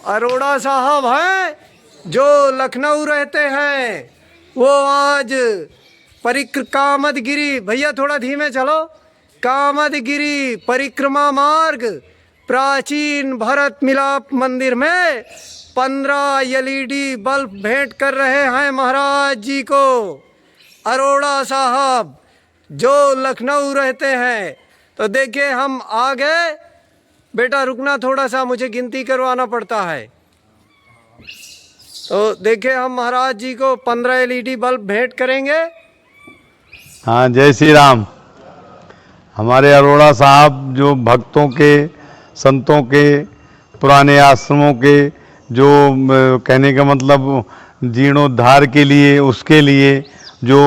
अरोड़ा साहब हैं जो लखनऊ रहते हैं, वो आज कामदगिरी, भैया थोड़ा धीमे चलो, कामदगिरी परिक्रमा मार्ग प्राचीन भरत मिलाप मंदिर में 15 एलईडी बल्ब भेंट कर रहे हैं महाराज जी को। अरोड़ा साहब जो लखनऊ रहते हैं। तो देखिए हम आ गए। बेटा रुकना थोड़ा सा, मुझे गिनती करवाना पड़ता है। तो देखिए हम महाराज जी को 15 एलईडी बल्ब भेंट करेंगे। हाँ, जय श्री राम। हमारे अरोड़ा साहब जो भक्तों के, संतों के, पुराने आश्रमों के, जो कहने का मतलब जीर्णोद्धार के लिए, उसके लिए जो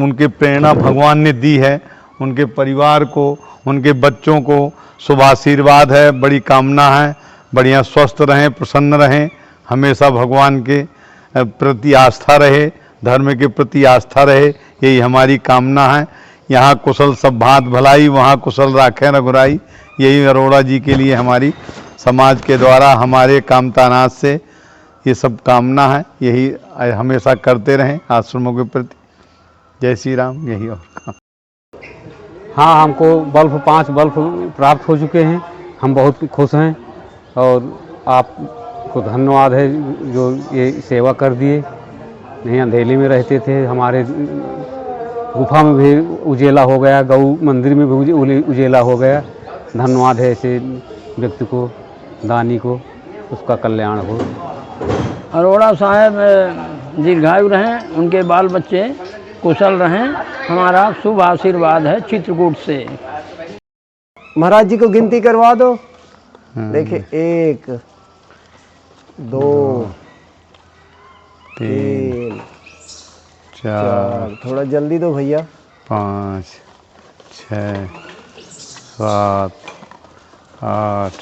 उनके प्रेरणा भगवान ने दी है, उनके परिवार को, उनके बच्चों को शुभ आशीर्वाद है, बड़ी कामना है, बढ़िया स्वस्थ रहें, प्रसन्न रहें, हमेशा भगवान के प्रति आस्था रहे, धर्म के प्रति आस्था रहे, यही हमारी कामना है। यहाँ कुशल सब भांत भलाई, वहाँ कुशल राखें रघुराई, यही अरोड़ा जी के लिए हमारी समाज के द्वारा, हमारे कामतानाथ से ये सब कामना है, यही हमेशा करते रहें आश्रमों के प्रति। जय श्री राम। यही और काम। हाँ, हमको 5 बल्ब प्राप्त हो चुके हैं, हम बहुत खुश हैं और आपको धन्यवाद है जो ये सेवा कर दिए। नहीं अंधेली में रहते थे, हमारे गुफा में भी उजेला हो गया, गौ मंदिर में भी उजेला हो गया। धन्यवाद है ऐसे व्यक्ति को, दानी को, उसका कल्याण हो। अरोड़ा साहब दीर्घायु रहें, उनके बाल बच्चे कुशल रहें, हमारा शुभ आशीर्वाद है चित्रकूट से। महाराज जी को गिनती करवा दो। देखिए 1 2 3 4, थोड़ा जल्दी दो भैया, 5 6 7 8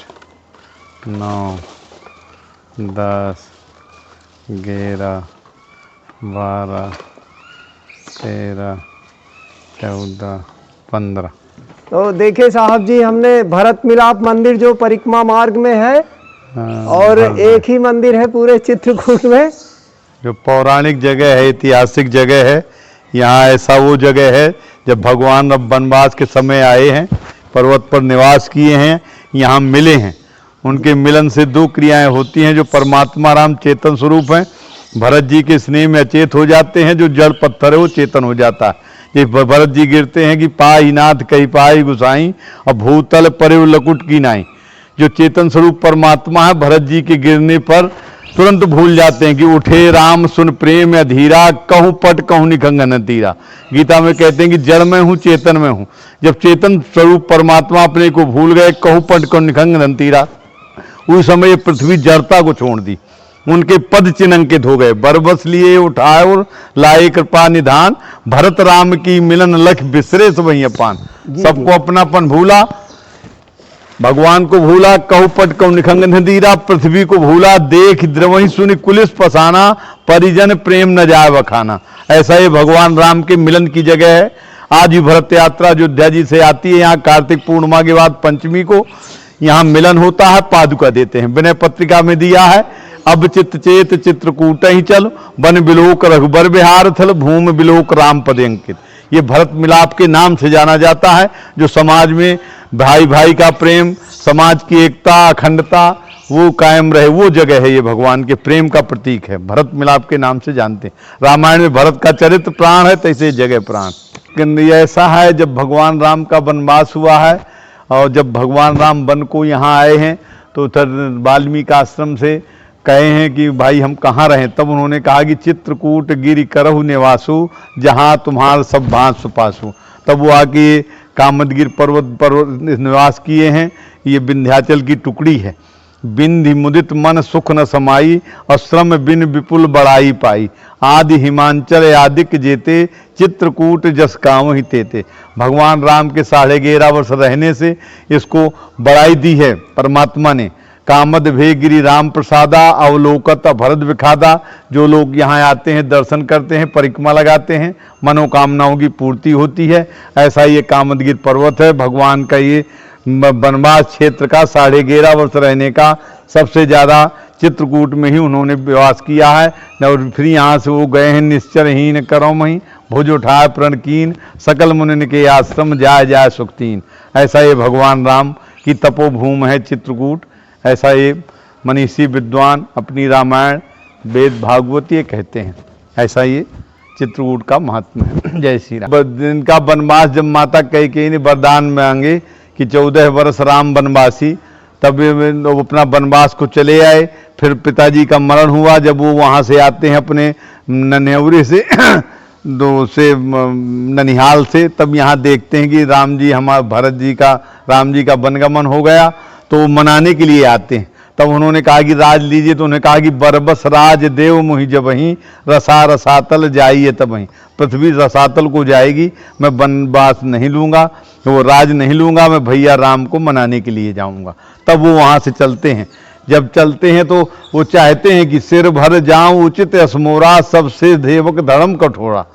9 10 11 12 13 14 15। तो देखिए साहब जी, हमने भरत मिलाप मंदिर जो परिक्रमा मार्ग में है, और एक ही मंदिर है पूरे चित्रकूट में, जो पौराणिक जगह है, ऐतिहासिक जगह है। यहाँ ऐसा वो जगह है जब भगवान अब वनवास के समय आए हैं, पर्वत पर निवास किए हैं, यहाँ मिले हैं। उनके मिलन से 2 क्रियाएं होती हैं, जो परमात्मा राम चेतन स्वरूप हैं, भरत जी के स्नेह में अचेत हो जाते हैं, जो जड़ पत्थर है वो चेतन हो जाता है। ये भरत जी गिरते हैं कि पाई नाथ कही पाई गुसाई, और भूतल परे लकुट की नाई। जो चेतन स्वरूप परमात्मा है, भरत जी के गिरने पर तुरंत भूल जाते हैं कि उठे राम सुन प्रेम अधीरा, कहूँ पट कहूँ निखंगन तीरा। गीता में कहते हैं कि जड़ में हूँ, चेतन में हूँ। जब चेतन स्वरूप परमात्मा अपने को भूल गए, कहूँ पट कहूँ निखंगन तीरा, उस समय ये पृथ्वी जड़ता को छोड़ दी, उनके पद चिन्हांकित हो गए। बरबस लिए उठाए और लाए कृपा निधान, भरत राम की मिलन लख बिसरे सबहि अपान। सबको अपनापन भूला, भगवान को भूला, कहु पट कहु निखंगन धीरा, पृथ्वी को भूला, देख द्रवहि सुनि कुलिस फसाना, परिजन प्रेम न जाए बखाना। ऐसा ये भगवान राम के मिलन की जगह है। आज भी भरत यात्रा अयोध्या जी से आती है, यहाँ कार्तिक पूर्णिमा के बाद पंचमी को यहाँ मिलन होता है, पादुका देते हैं। विनय पत्रिका में दिया है, अब चित्त चेत चित्रकूट ही चल, वन बिलोक रघुबर बिहार थल, भूमि बिलोक राम पद अंकित। ये भरत मिलाप के नाम से जाना जाता है, जो समाज में भाई भाई का प्रेम, समाज की एकता, अखंडता वो कायम रहे, वो जगह है। ये भगवान के प्रेम का प्रतीक है, भरत मिलाप के नाम से जानते हैं। रामायण में भरत का चरित्र प्राण है, तैसे जगह प्राण। ये ऐसा है, जब भगवान राम का वनवास हुआ है और जब भगवान राम वन को यहाँ आए हैं, तो उधर वाल्मीकि आश्रम से कहे हैं कि भाई हम कहाँ रहें। तब उन्होंने कहा कि चित्रकूट गिरि करहु निवासु, जहाँ तुम्हार सब भांत सुपासु। तब वो आके कामदगिर पर्वत पर निवास किए हैं। ये विंध्याचल की टुकड़ी है। बिंधि मुदित मन सुख न समाई, और श्रम बिन विपुल बड़ाई पाई। आदि हिमांचल आदिक जेते, चित्रकूट जस काम ही तेते। भगवान राम के 11.5 वर्ष रहने से इसको बड़ाई दी है परमात्मा ने। कामद भे गिरि राम प्रसादा, अवलोकत भरत विखादा। जो लोग यहाँ आते हैं, दर्शन करते हैं, परिक्रमा लगाते हैं, मनोकामनाओं की पूर्ति होती है। ऐसा ये कामदगिर पर्वत है, भगवान का ये वनवास क्षेत्र का 11.5 वर्ष रहने का सबसे ज़्यादा चित्रकूट में ही उन्होंने वास किया है। और फिर यहाँ से वो गए हैं निश्चरहीन करो मही, भुज उठाए प्रणकीन, सकल मुनि के आश्रम जाय जाय सुखतीन। ऐसा ये भगवान राम की तपोभूमि है चित्रकूट। ऐसा ये मनीषी विद्वान अपनी रामायण वेद भागवत ये कहते हैं। ऐसा ये चित्रकूट का महात्मा है। जय श्री राम। इनका वनवास जब माता कैकेयी ने वरदान मांगे कि 14 वर्ष राम वनवासी, तब वो अपना वनवास को चले आए। फिर पिताजी का मरण हुआ, जब वो वहाँ से आते हैं अपने ननेवरी से ननिहाल से, तब यहाँ देखते हैं कि राम जी राम जी का वनगमन हो गया, तो वो मनाने के लिए आते हैं। तब उन्होंने कहा कि राज लीजिए, तो उन्होंने कहा कि बरबस राज देव मुहि जब वहीं, रसा रसातल जाइए तब वहीं। पृथ्वी रसातल को जाएगी, मैं वनवास नहीं लूँगा, वो राज नहीं लूँगा, मैं भैया राम को मनाने के लिए जाऊँगा। तब वो वहाँ से चलते हैं। जब चलते हैं तो वो चाहते हैं कि सिर भर जाऊँ उचित असमोरा, सबसे देवक धर्म कठोरा।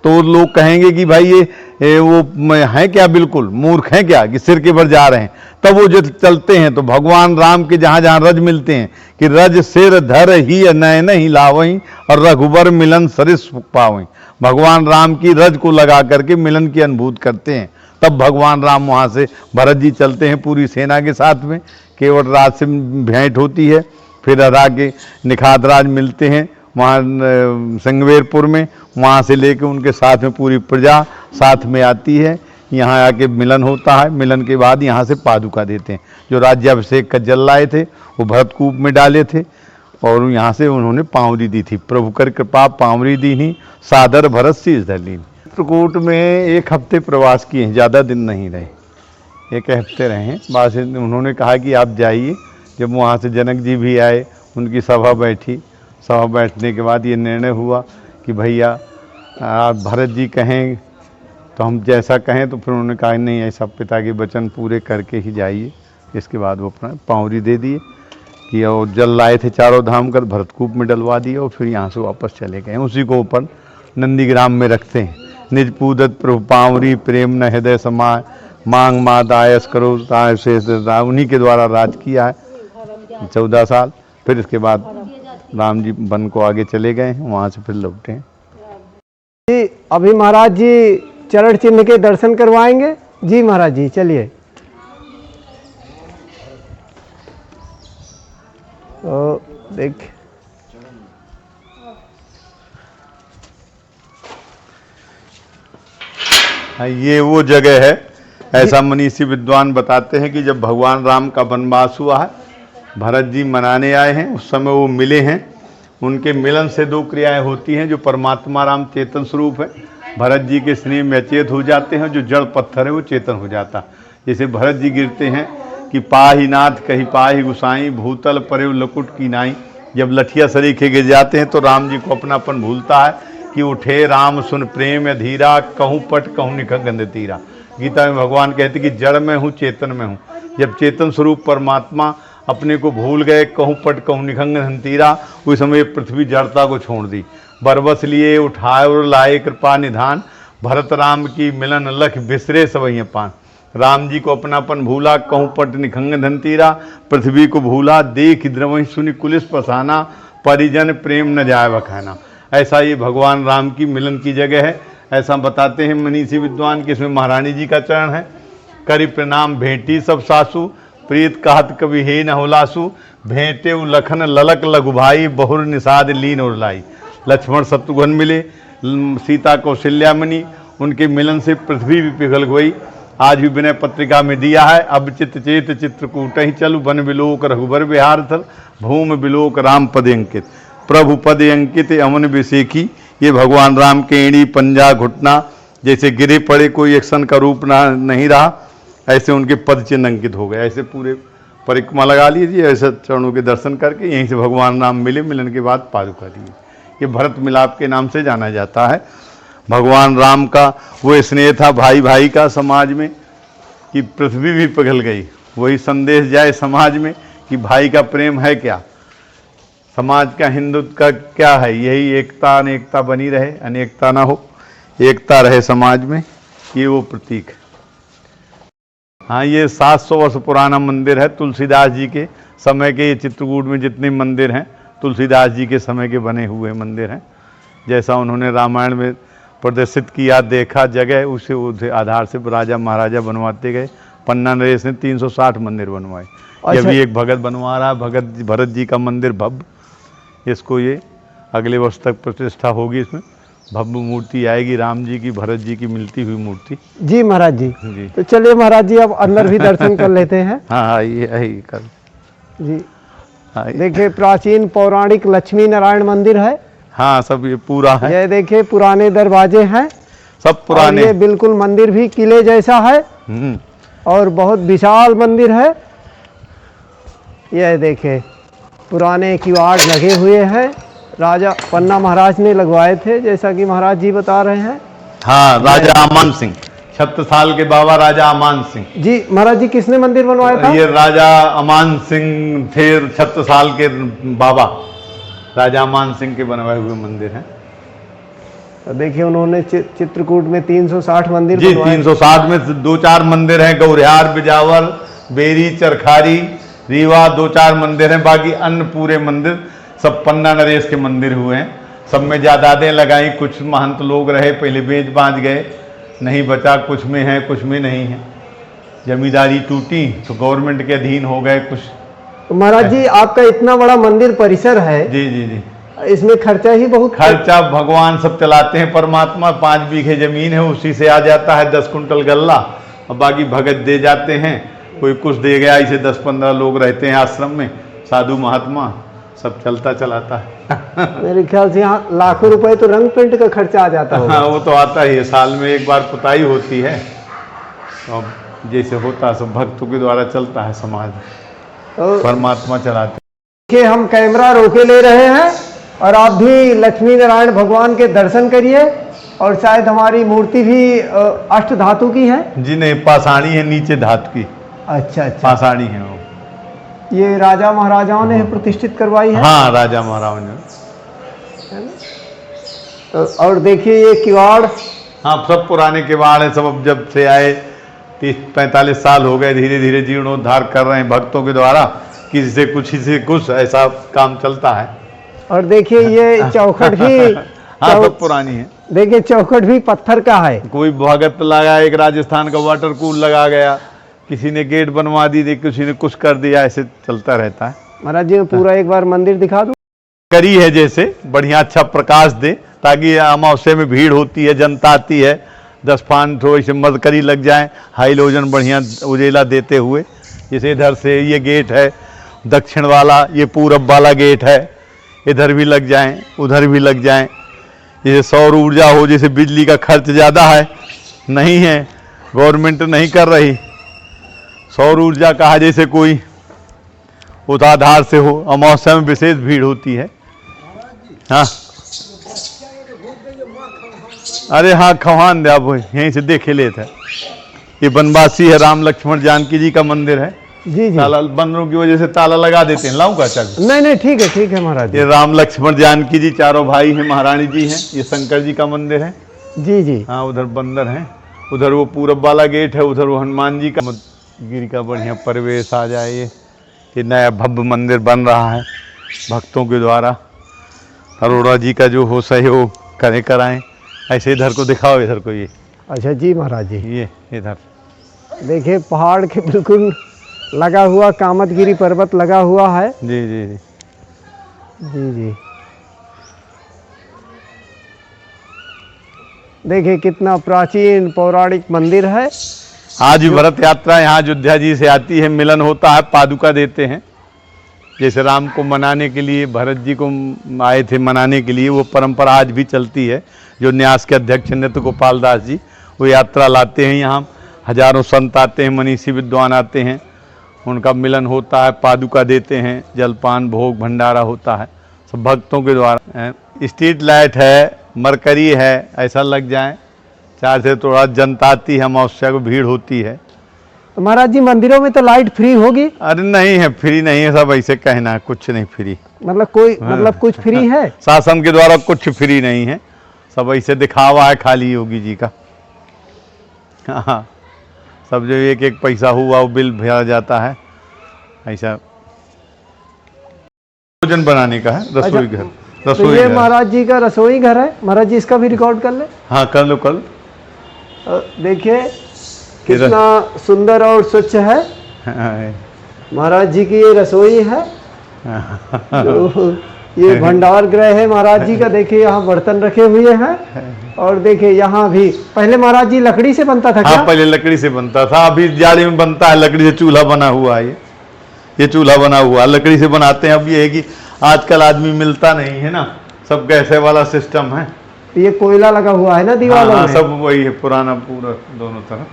तो लोग कहेंगे कि भाई ये वो हैं क्या, बिल्कुल मूर्ख हैं क्या कि सिर के भर जा रहे हैं। तब वो जो चलते हैं तो भगवान राम के जहाँ जहाँ रज मिलते हैं कि रज सिर धर ही नयन ही लावहीं, और रघुबर मिलन सरिस पावहीं। भगवान राम की रज को लगा करके मिलन की अनुभूति करते हैं। तब भगवान राम वहाँ से भरत जी चलते हैं पूरी सेना के साथ में। केवट राज से भेंट होती है, फिर हरा के निखात राज मिलते हैं वहाँ संगवेरपुर में। वहाँ से लेके उनके साथ में पूरी प्रजा साथ में आती है, यहाँ आके मिलन होता है। मिलन के बाद यहाँ से पादुका देते हैं। जो राज्याभिषेक का जल लाए थे वो भरतकूप में डाले थे, और यहाँ से उन्होंने पाँवरी दी थी। प्रभु कर कृपा पाँवरी दीनी, सादर भरत शीस धरलीन। चित्रकूट में 1 हफ्ते प्रवास किए हैं, ज़्यादा दिन नहीं रहे, 1 हफ्ते रहे हैं। बस उन्होंने कहा कि आप जाइए। जब वहाँ से जनक जी भी आए, उनकी सभा बैठी। सभा बैठने के बाद ये निर्णय हुआ कि भैया आप भरत जी कहें तो हम जैसा कहें। तो फिर उन्होंने कहा नहीं, ऐसा पिता के वचन पूरे करके ही जाइए। इसके बाद वो अपना पाँवरी दे दिए कि और जल लाए थे चारों धाम कर, भरतकूप में डलवा दिए, और फिर यहाँ से वापस चले गए। उसी को ऊपर नंदीग्राम में रखते हैं। निज पूदत प्रभु पाँवरी, प्रेम न हृदय समाय, मांग माँ दायस करो ताय शेष। उन्हीं के द्वारा राज किया है 14 साल। फिर इसके बाद राम जी वन को आगे चले गए हैं, वहाँ से फिर लौटे हैं। जी अभी महाराज जी चरण चिन्ह के दर्शन करवाएंगे। जी महाराज जी चलिए। देख ये वो जगह है। ऐसा मनीषी विद्वान बताते हैं कि जब भगवान राम का वनवास हुआ है, भरत जी मनाने आए हैं, उस समय वो मिले हैं। उनके मिलन से 2 क्रियाएं होती हैं। जो परमात्मा राम चेतन स्वरूप है, भरत जी के स्नेह में अचेत हो जाते हैं। जो जड़ पत्थर है वो चेतन हो जाता। जैसे भरत जी गिरते हैं कि पाही नाथ कही पाही गुसाई, भूतल परे लकुट की नाई। जब लठिया सरीखे गिर जाते हैं तो राम जी को अपनापन भूलता है कि उठे राम सुन प्रेम धीरा, कहूँ पट कहूँ निख गंध तीरा। गीता में भगवान कहते कि जड़ में हूँ चेतन में हूँ। जब चेतन स्वरूप परमात्मा अपने को भूल गए, कहूँ पट कहूँ निखंग धनतीरा, उस समय पृथ्वी जड़ता को छोड़ दी। बरबस लिए उठाए और लाए कृपा निधान, भरत राम की मिलन लख बिसरे सबही पान। राम जी को अपनापन भूला, कहूँ पट निखंग धनतीरा, पृथ्वी को भूला, देख द्रवही सुनि कुलिस पसाना, परिजन प्रेम न जाय बखाना। ऐसा ये भगवान राम की मिलन की जगह है। ऐसा बताते हैं मनीषी विद्वान कि इसमें महारानी जी का चरण है। करि प्रणाम भेंटी सब सासु, प्रीत कहत कवि हे न होलासु, भेंटे लखन ललक लघु भाई, बहुर निषाद लीन और लाई। लक्ष्मण शत्रुघ्न मिले, सीता कौशल्या मनी, उनके मिलन से पृथ्वी भी पिघल गई। आज भी विनय पत्रिका में दिया है, अब चित चेत चित्रकूट ही चलु, वन बिलोक रघुबर बिहार थल, भूम बिलोक राम पद अंकित। प्रभु पद अंकित अमन विषेखी। ये भगवान राम के एड़ी पंजा घुटना जैसे गिरे पड़े, कोई एक्शन का रूप नहीं रहा, ऐसे उनके पद चिन्ह अंकित हो गए। ऐसे पूरे परिक्रमा लगा लीजिए, ऐसे चरणों के दर्शन करके यहीं से भगवान राम मिले। मिलन के बाद पादुका दिए। ये भरत मिलाप के नाम से जाना जाता है। भगवान राम का वो स्नेह था भाई भाई का समाज में कि पृथ्वी भी पिघल गई। वही संदेश जाए समाज में कि भाई का प्रेम है क्या, समाज का हिंदुत्व का क्या है। यही एकता अनेकता बनी रहे, अनेकता ना हो, एकता रहे समाज में, ये वो प्रतीक है। हाँ, ये 700 वर्ष पुराना मंदिर है। तुलसीदास जी के समय के ये चित्रकूट में जितने मंदिर हैं तुलसीदास जी के समय के बने हुए मंदिर हैं। जैसा उन्होंने रामायण में प्रदर्शित किया, देखा जगह, उसे आधार से राजा महाराजा बनवाते गए। पन्ना नरेश ने 360 मंदिर बनवाए। ये भी एक भगत बनवा रहा है, भरत जी का मंदिर भव्य। इसको ये अगले वर्ष तक प्रतिष्ठा होगी। इसमें भव्य मूर्ति आएगी, राम जी की, भरत जी की मिलती हुई मूर्ति। जी महाराज जी, जी। तो चलिए महाराज जी अब अंदर भी दर्शन कर लेते हैं। हाँ, आइए कर जी। आइए। देखिए प्राचीन पौराणिक लक्ष्मी नारायण मंदिर है। हाँ, सब ये पूरा है। ये देखिए पुराने दरवाजे हैं, सब पुराने। और ये बिल्कुल मंदिर भी किले जैसा है और बहुत विशाल मंदिर है। यह देखे पुराने किवाड़ लगे हुए हैं, राजा पन्ना महाराज ने लगवाए थे, जैसा कि महाराज जी बता रहे हैं। हाँ, राजा अमान सिंह, 36 साल के बाबा राजा अमान सिंह। जी महाराज जी, किसने मंदिर बनवाया था? ये राजा अमान सिंह थे, 36 साल के बाबा राजा अमान सिंह के बनवाए हुए मंदिर हैं। तो देखिए उन्होंने चित्रकूट में 360 मंदिर जी, बनवाए। 360 में 2-4 मंदिर हैं, गौरिहार, बिजावर, बेरी, चरखारी, रीवा, 2-4 मंदिर हैं। बाकी अन्य पूरे मंदिर सब पन्ना नरेश के मंदिर हुए हैं। सब में जायदादें लगाई, कुछ महंत लोग रहे, पहले बेच बाँच गए, नहीं बचा, कुछ में है कुछ में नहीं है। जमींदारी टूटी तो गवर्नमेंट के अधीन हो गए कुछ। तो महाराज जी आपका इतना बड़ा मंदिर परिसर है, जी जी जी, इसमें खर्चा ही बहुत। खर्चा भगवान सब चलाते हैं, परमात्मा। 5 बीघे जमीन है, उसी से आ जाता है 10 कुंटल गल्ला, और बाकी भगत दे जाते हैं। कोई कुछ दे गया, इसे 10-15 लोग रहते हैं आश्रम में, साधु महात्मा, सब चलता चलाता है। मेरे ख्याल से यहाँ लाखों रुपए तो रंग पेंट का खर्चा आ जाता होगा। हाँ, वो तो आता ही है, साल में एक बार पुताई होती है। तो जैसे होता है सब भक्तों के द्वारा चलता है समाज, परमात्मा चलाते। देखिए हम कैमरा रोके ले रहे हैं और आप भी लक्ष्मी नारायण भगवान के दर्शन करिए। और शायद हमारी मूर्ति भी अष्ट धातु की है। जी नहीं, पाषाणी है, नीचे धातु की। अच्छा अच्छा, पाषाणी है वो। ये राजा महाराजाओं ने प्रतिष्ठित करवाई है। हाँ, राजा महाराज ने। तो और देखिए ये किवाड़। हाँ, सब पुराने किवाड़ है, सब अब जब से आए 30-45 साल हो गए, धीरे धीरे जीर्णोद्धार कर रहे हैं भक्तों के द्वारा। किसी से कुछ ऐसा काम चलता है। और देखिए ये चौखट भी हाँ, सब पुरानी है। देखिए चौखट भी पत्थर का है। कोई भगत लगा, एक राजस्थान का वाटर कूल लगा गया, किसी ने गेट बनवा दी, किसी ने कुछ कर दिया, ऐसे चलता रहता है। महाराज जी पूरा एक बार मंदिर दिखा दूं। करी है जैसे बढ़िया, अच्छा प्रकाश दे, ताकि अमावस्या में भीड़ होती है, जनता आती है, 10-5 थोड़ी सी मदकरी लग जाए, हाइलोजन बढ़िया उजेला देते हुए। जैसे इधर से ये गेट है दक्षिण वाला, ये पूरब वाला गेट है, इधर भी लग जाएं, उधर भी लग जाएं। जैसे सौर ऊर्जा हो, जैसे बिजली का खर्च ज़्यादा है, नहीं है, गवर्नमेंट नहीं कर रही। सौर ऊर्जा कहा जैसे कोई उस आधार से हो, अमावस्या में विशेष भीड़ होती है। हाँ, अरे हाँ, खवान दे, आप यहीं से देखे ले थे। ये बनवासी है, राम लक्ष्मण जानकी जी का मंदिर है। जी जी, ताला बंदरों की वजह से ताला लगा देते हैं। लाऊं का चाबी? नहीं ठीक है महाराज जी। ये राम लक्ष्मण जानकी जी चारों भाई हैं, महारानी जी हैं। ये शंकर जी का मंदिर है। जी जी, हाँ, उधर बंदर हैं, उधर वो पूरब वाला गेट है, उधर वो हनुमान जी का गिरी का बढ़िया परिवेश आ जाए। ये नया भव्य मंदिर बन रहा है भक्तों के द्वारा। अरोड़ा जी का जो हो सहयोग कराएं। ऐसे इधर को दिखाओ, इधर को। ये अच्छा जी महाराज जी, ये इधर देखिए पहाड़ के बिल्कुल लगा हुआ कामतगिरी पर्वत लगा हुआ है। जी जी जी जी जी, देखिए कितना प्राचीन पौराणिक मंदिर है। आज भी भरत यात्रा यहाँ अयोध्या जी से आती है, मिलन होता है, पादुका देते हैं। जैसे राम को मनाने के लिए भरत जी को आए थे मनाने के लिए, वो परंपरा आज भी चलती है। जो न्यास के अध्यक्ष नृत्य गोपाल दास जी, वो यात्रा लाते हैं यहाँ। हजारों संत आते हैं, मनीषी विद्वान आते हैं, उनका मिलन होता है, पादुका देते हैं, जलपान भोग भंडारा होता है सब भक्तों के द्वारा। स्ट्रीट लाइट है, मरकरी है, ऐसा लग जाए, चार से थोड़ा जनता आती है, अमावस्या को भीड़ होती है। तो महाराज जी मंदिरों में तो लाइट फ्री होगी? अरे नहीं है, फ्री नहीं है, सब ऐसे कहना है, कुछ नहीं फ्री। मतलब कोई मतलब कुछ फ्री है? शासन के द्वारा कुछ फ्री नहीं है, सब ऐसे दिखावा है खाली योगी जी का। हाँ, सब जो एक एक पैसा हुआ वो बिल भेजा जाता है। ऐसा भोजन बनाने का है, रसोई घर। तो रसोई ये घर। महाराज जी का रसोई घर है। महाराज जी इसका भी रिकॉर्ड कर ले। हाँ कर लो कल। देखिए कितना सुंदर और स्वच्छ है महाराज जी की ये रसोई है। तो ये भंडार गृह है महाराज जी का। देखिए यहाँ बर्तन रखे हुए हैं और देखिए यहाँ भी पहले महाराज जी लकड़ी से बनता था क्या? हाँ पहले लकड़ी से बनता था, अभी जाली में बनता है, लकड़ी से चूल्हा बना हुआ है। ये चूल्हा बना हुआ है, लकड़ी से बनाते हैं। अब ये है कि आजकल आदमी मिलता नहीं है ना, सब गैसे वाला सिस्टम है। ये कोयला लगा हुआ है ना दीवारों हाँ, में। सब वही है पुराना पूरा दोनों तरफ।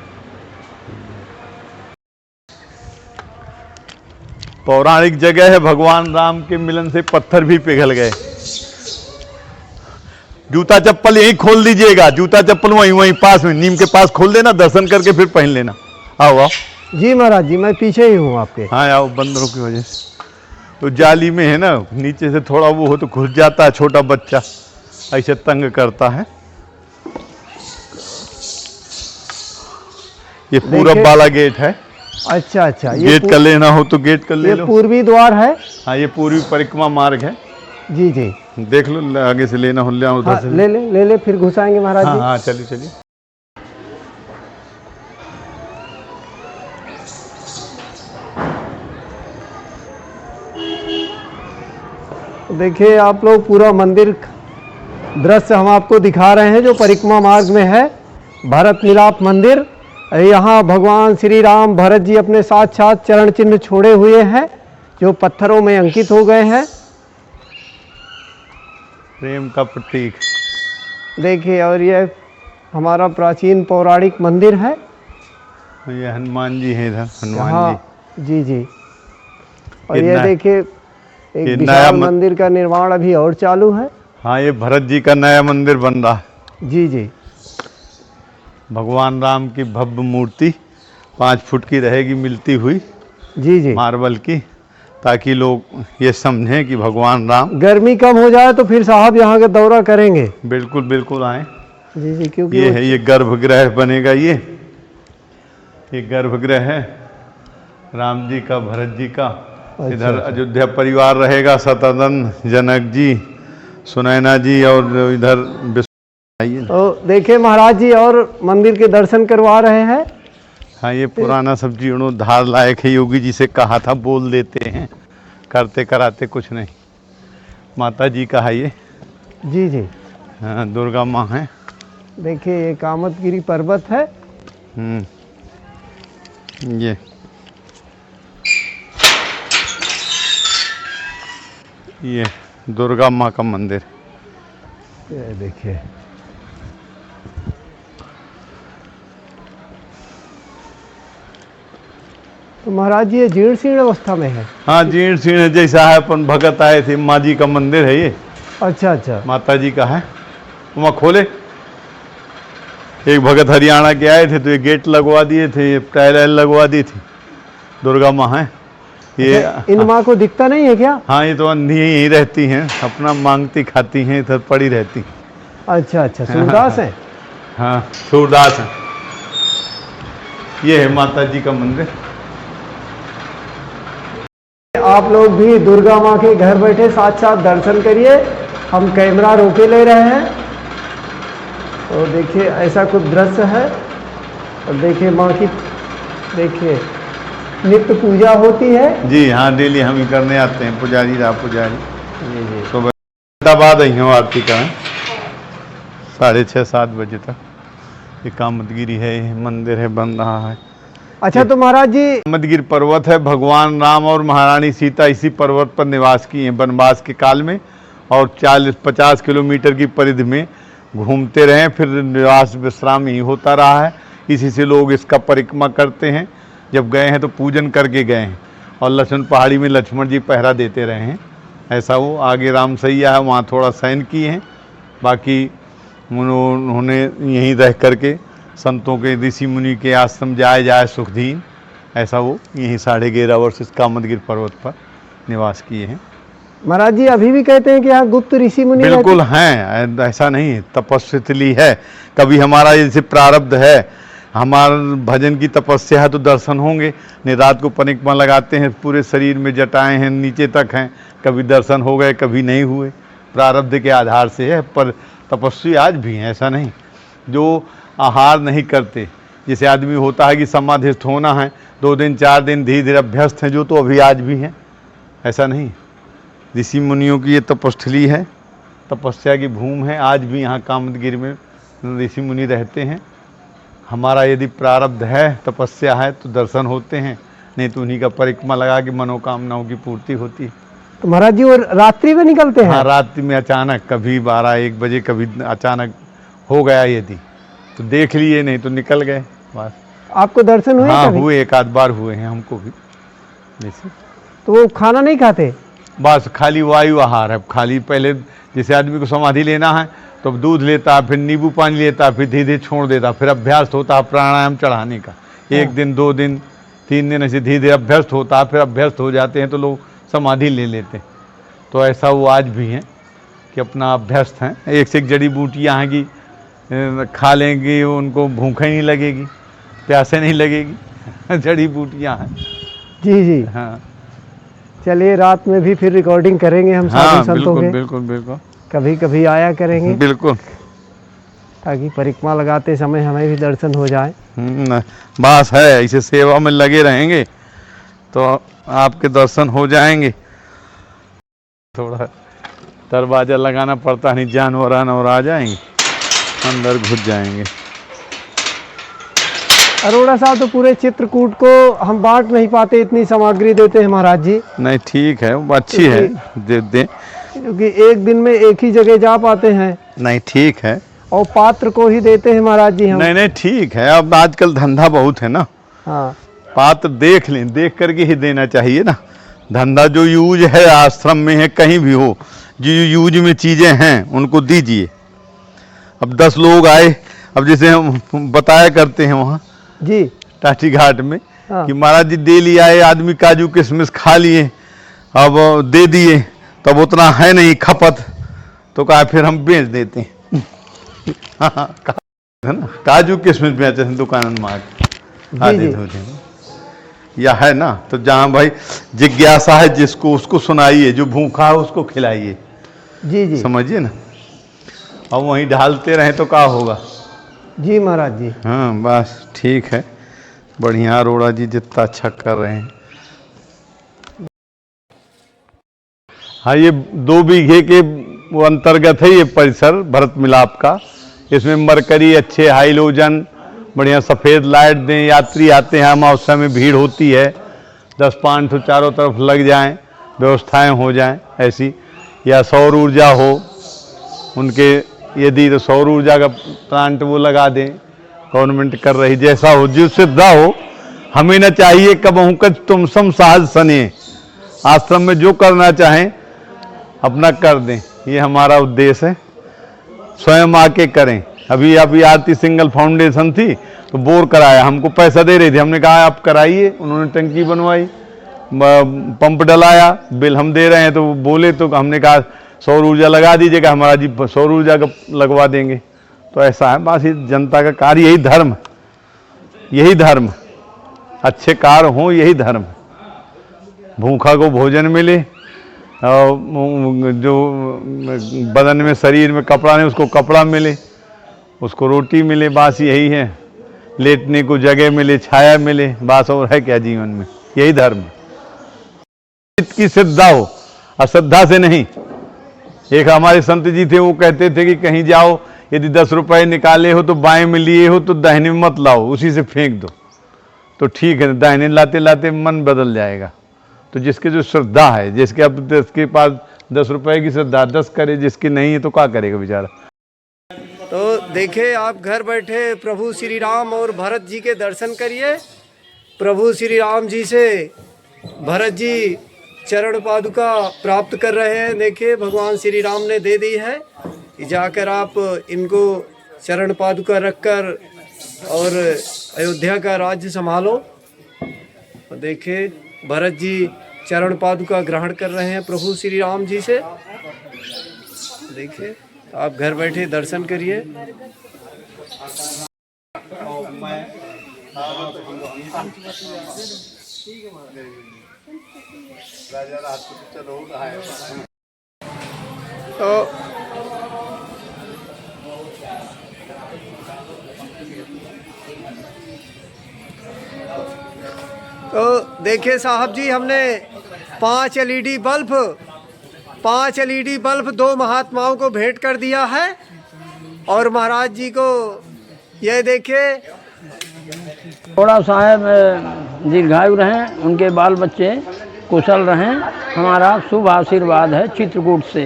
पौराणिक जगह है, भगवान राम के मिलन से पत्थर भी पिघल गए। जूता चप्पल यहीं खोल दीजिएगा, जूता चप्पल वहीं वहीं पास में नीम के पास खोल देना, दर्शन करके फिर पहन लेना। आओ आओ। जी महाराज जी मैं पीछे ही हूँ आपके। हाँ आओ, बंदरों की वजह से तो जाली में है ना, नीचे से थोड़ा वो हो तो घुस जाता है, छोटा बच्चा ऐसे तंग करता है। ये पूरब वाला गेट है। अच्छा अच्छा, गेट का लेना हो तो गेट का ले ये लो। पूर्वी द्वार है। हाँ ये पूर्वी परिक्रमा मार्ग है। जी जी देख लो आगे से लेना हो ले आओ, उधर हाँ, से ले ले फिर घुसाएंगे महाराज हाँ जी। हाँ चलिए चलिए। देखिए आप लोग पूरा मंदिर दृश्य हम आपको दिखा रहे हैं जो परिक्रमा मार्ग में है, भरत मिलाप मंदिर। यहाँ भगवान श्री राम भरत जी अपने साथ साथ चरण चिन्ह छोड़े हुए हैं जो पत्थरों में अंकित हो गए हैं। प्रेम का प्रतीक। देखिए और ये हमारा प्राचीन पौराणिक मंदिर है। ये हनुमान जी हैं इधर, हनुमान हाँ जी जी। और ये ये नया- देखिए ये एक नया विशाल मंदिर का निर्माण अभी और चालू है। हाँ ये भरत जी का नया मंदिर बन रहा है। जी जी भगवान राम की भव्य मूर्ति 5 फुट की रहेगी, मिलती हुई जी जी। मार्बल की, ताकि लोग ये समझें कि भगवान राम। गर्मी कम हो जाए तो फिर साहब यहाँ का दौरा करेंगे। बिल्कुल बिल्कुल आए। जी जी क्योंकि ये है, ये गर्भगृह बनेगा। ये गर्भगृह है राम जी का, भरत जी का। इधर अयोध्या परिवार रहेगा, शतधन, जनक जी, सुनैना जी और इधर आइए। तो देखिए महाराज जी और मंदिर के दर्शन करवा रहे हैं। हाँ ये पुराना सब जीर्णोद्धार लायक है, योगी जी से कहा था बोल देते हैं, करते कराते कुछ नहीं। माता जी का है ये। जी जी हाँ दुर्गा माँ है। देखिए ये कामतगिरी पर्वत है। ये दुर्गा माँ का मंदिर। ये देखिए तो महाराज जी ये जीर्ण शीर्ण अवस्था में है। हाँ जीर्ण शीर्ण जैसा है, अपन भगत आए थे, माँ जी का मंदिर है ये। अच्छा अच्छा माता जी का है। वहाँ खोले, एक भगत हरियाणा के आए थे तो ये गेट लगवा दिए थे, ये टाइल लगवा दी थी। दुर्गा माँ है ये। इन माँ को दिखता नहीं है क्या? हाँ ये तो अंधी यहीं रहती हैं, अपना मांगती खाती हैं, इधर पड़ी रहती। अच्छा अच्छा सूरदास है। हाँ सूरदास है। ये है माता जी का मंदिर। आप लोग भी दुर्गा माँ के घर बैठे साथ साथ दर्शन करिए। हम कैमरा रोके ले रहे हैं। तो देखिए ऐसा कुछ दृश्य है। और देखिए माँ की देखिए नित्य पूजा होती है। जी हाँ डेली हम ही करने आते हैं, पुजारी रहा पुजारी। जी जी सुबह बाद आई हूँ आरती का 6:30-7 बजे तक। ये कामतगिरी है, ये मंदिर है, बन रहा है। अच्छा तो महाराज जी कामतगिरी पर्वत है। भगवान राम और महारानी सीता इसी पर्वत पर निवास किए हैं वनवास के काल में, और 40-50 किलोमीटर की परिधि में घूमते रहे, फिर निवास विश्राम ही होता रहा है। इसी से लोग इसका परिक्रमा करते हैं। जब गए हैं तो पूजन करके गए हैं, और लक्ष्मण पहाड़ी में लक्ष्मण जी पहरा देते रहे हैं। ऐसा वो आगे राम सैया है, वहाँ थोड़ा शयन किए हैं, बाकी उन्होंने यहीं रह करके संतों के, ऋषि मुनि के आश्रम जाए सुखदीन, ऐसा वो यहीं 11.5 वर्ष इस कामतगिरी पर्वत पर निवास किए हैं। महाराज जी अभी भी कहते हैं कि यहाँ गुप्त ऋषि मुनि बिल्कुल हैं, ऐसा नहीं है, तपस्वितली है। कभी हमारा जैसे प्रारब्ध है हमारा भजन की तपस्या है तो दर्शन होंगे। नहीं रात को परिक्रमा लगाते हैं, पूरे शरीर में जटाएं हैं, नीचे तक हैं, कभी दर्शन हो गए कभी नहीं हुए, प्रारब्ध के आधार से है। पर तपस्वी आज भी हैं, ऐसा नहीं। जो आहार नहीं करते, जैसे आदमी होता है कि समाधिस्थ होना है, 2 दिन 4 दिन धीरे धीरे अभ्यस्त हैं, जो तो अभी आज भी हैं, ऐसा नहीं। ऋषि मुनियों की ये तपस्थली है, तपस्या की भूमि है। आज भी यहाँ कामदगिरी में ऋषि मुनि रहते हैं। हमारा यदि प्रारब्ध है, तपस्या है, तो दर्शन होते हैं, नहीं तो उन्हीं का परिक्रमा लगा के मनोकामनाओं की पूर्ति होती है। तो महाराज जी और रात्रि में निकलते हैं? हाँ, रात्रि में अचानक, कभी 12-1 बजे, कभी अचानक हो गया यदि तो देख लिए, नहीं तो निकल गए बस। आपको दर्शन हुए? हाँ कभी? हुए, 1 आध बार हुए हैं हमको भी। जैसे तो वो खाना नहीं खाते? बस खाली वायु आहार है। खाली पहले जैसे आदमी को समाधि लेना है तो दूध लेता, फिर नींबू पानी लेता, फिर धीरे धीरे छोड़ देता, फिर अभ्यास होता है प्राणायाम चढ़ाने का। 1 दिन 2 दिन 3 दिन ऐसे धीरे धीरे अभ्यस्त होता है, फिर अभ्यस्त हो जाते हैं तो लोग समाधि ले लेते हैं। तो ऐसा वो आज भी हैं कि अपना अभ्यस्त हैं। एक से एक जड़ी बूटियाँ हैं कि खा लेंगे, उनको भूख ही नहीं लगेगी, प्यासे नहीं लगेगी। जड़ी बूटियाँ हैं। जी जी। हाँ चलिए, रात में भी फिर रिकॉर्डिंग करेंगे हम साधु हाँ, संतों बिल्कुल के। बिल्कुल बिल्कुल, कभी कभी आया करेंगे, बिल्कुल। ताकि परिक्रमा लगाते समय हमें भी दर्शन हो जाए। बस है, इसे सेवा में लगे रहेंगे तो आपके दर्शन हो जाएंगे। थोड़ा दरवाज़ा लगाना पड़ता नहीं, जानवर और आ जाएंगे, अंदर घुस जाएंगे। अरोड़ा साहब, तो पूरे चित्रकूट को हम बांट नहीं पाते, इतनी सामग्री देते हैं महाराज जी। नहीं ठीक है, वो अच्छी है, दे दें। क्योंकि एक दिन में एक ही जगह जा पाते हैं। नहीं ठीक है, और पात्र को ही देते हैं महाराज जी हम। नहीं नहीं ठीक है। अब आजकल धंधा बहुत है ना। हाँ, पात्र देख लें, देख करके ही देना चाहिए ना। धंधा जो यूज है आश्रम में है, कहीं भी हो, जो यूज में चीज़ें हैं उनको दीजिए। अब 10 लोग आए, अब जैसे हम बताया करते हैं वहाँ जी, टाटी घाट में हाँ। कि महाराज जी दे लिया है, आदमी काजू किशमिश खा लिए, अब दे दिए, तब उतना है नहीं खपत, तो कहा फिर हम बेच देते हैं। है ना, काजू किशमिश बेचते हैं दुकान में आदि होते हैं या है ना। तो जहाँ भाई जिज्ञासा है जिसको, उसको सुनाइए, जो भूखा है उसको खिलाइए। जी जी, समझिए ना। अब वहीं ढालते रहें तो क्या होगा। जी महाराज जी। हाँ बस ठीक है, बढ़िया। अरोड़ा जी जितना अच्छा कर रहे हैं। हाँ, ये 2 बीघे के वो अंतर्गत है ये परिसर भरत मिलाप का। इसमें मरकरी अच्छे हाइलोजन बढ़िया सफ़ेद लाइट दें, यात्री आते हैं, अमावस्या में भीड़ होती है, 10-5 तो चारों तरफ लग जाएं, व्यवस्थाएं हो जाएं ऐसी। या सौर ऊर्जा हो उनके, यदि तो सौर ऊर्जा का प्लांट वो लगा दें, गवर्नमेंट कर रही, जैसा हो, जो सुविधा हो। हमें न चाहिए कबहू कच तुम सम साहज सने, आश्रम में जो करना चाहें अपना कर दें, ये हमारा उद्देश्य है। स्वयं आके करें। अभी आरती सिंगल फाउंडेशन थी तो बोर कराया, हमको पैसा दे रही थी, हमने कहा आप कराइए, उन्होंने टंकी बनवाई, पंप डलाया, बिल हम दे रहे हैं। तो बोले तो हमने कहा सौर ऊर्जा लगा दीजिएगा, हमारा जी सौर ऊर्जा का लगवा देंगे। तो ऐसा है, बस ये जनता का कार्य, यही धर्म, यही धर्म, अच्छे कार्य हों, यही धर्म। भूखा को भोजन मिले, और जो बदन में शरीर में कपड़ा नहीं उसको कपड़ा मिले, उसको रोटी मिले, बस यही है। लेटने को जगह मिले, छाया मिले, बस और है क्या जीवन में, यही धर्म। की श्रद्धा हो, अश्रद्धा से नहीं। एक हमारे संत जी थे, वो कहते थे कि कहीं जाओ, यदि 10 रुपए निकाले हो तो बाएं में लिए हो तो दाहिने में मत लाओ, उसी से फेंक दो। तो ठीक है, दाहिने लाते लाते मन बदल जाएगा। तो जिसके जो श्रद्धा है, जिसके अब जिसके पास 10 रुपए की श्रद्धा 10 करे, जिसकी नहीं है तो क्या करेगा बेचारा। तो देखिए, आप घर बैठे प्रभु श्री राम और भरत जी के दर्शन करिए। प्रभु श्री राम जी से भरत जी चरण पादुका प्राप्त कर रहे हैं। देखिए, भगवान श्री राम ने दे दी है, जाकर आप इनको चरण पादुका रखकर और अयोध्या का राज्य संभालो। देखिए, भरत जी चरण पादुका ग्रहण कर रहे हैं प्रभु श्री राम जी से। देखिए, आप घर बैठे दर्शन करिए। तो देखिए साहब जी, हमने 5 LED बल्ब 2 महात्माओं को भेंट कर दिया है। और महाराज जी को ये देखिए, थोड़ा साहब दीर्घायु रहें, उनके बाल बच्चे कुशल रहें, हमारा शुभ आशीर्वाद है चित्रकूट से।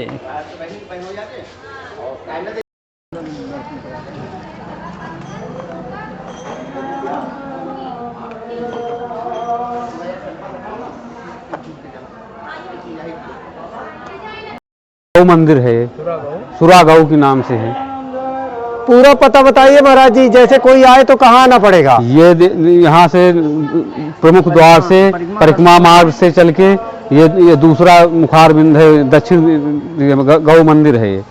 गौ मंदिर है, सुरा गौ के नाम से है। पूरा पता बताइए महाराज जी, जैसे कोई आए तो कहाँ आना पड़ेगा? ये यहाँ से प्रमुख द्वार से परिक्रमा मार्ग से चल के ये दूसरा मुखार बिंद है, दक्षिण गौ मंदिर है ये।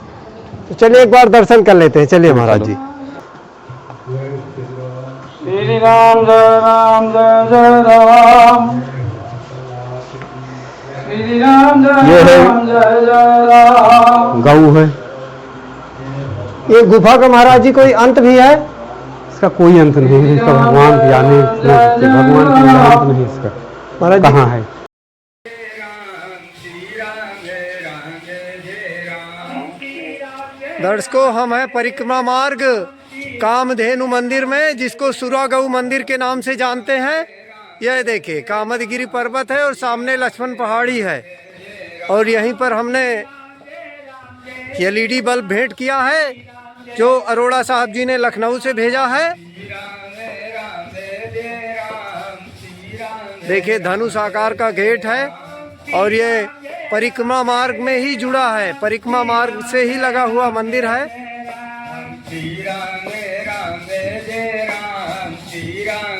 तो चलिए एक बार दर्शन कर लेते हैं, चलिए महाराज जी। श्री राम जय राम जय जय राम, श्री राम ये जय है राम जय जय राम। गौ है। ये गुफा का महाराज जी कोई अंत भी है? इसका कोई अंत नहीं है, इसका भगवान की जाने, भगवान की अंत नहीं इसका महाराज जी कहाँ है। दर्शकों, हम हैं परिक्रमा मार्ग कामधेनु मंदिर में, जिसको सुरा गौ मंदिर के नाम से जानते हैं। यह देखिए कामदगिरी पर्वत है और सामने लक्ष्मण पहाड़ी है। और यहीं पर हमने LED बल्ब भेंट किया है, जो अरोड़ा साहब जी ने लखनऊ से भेजा है। देखिए धनुष आकार का गेट है और ये परिक्रमा मार्ग में ही जुड़ा है, परिक्रमा मार्ग से ही लगा हुआ मंदिर है। श्री राम जय राम जय राम, श्री राम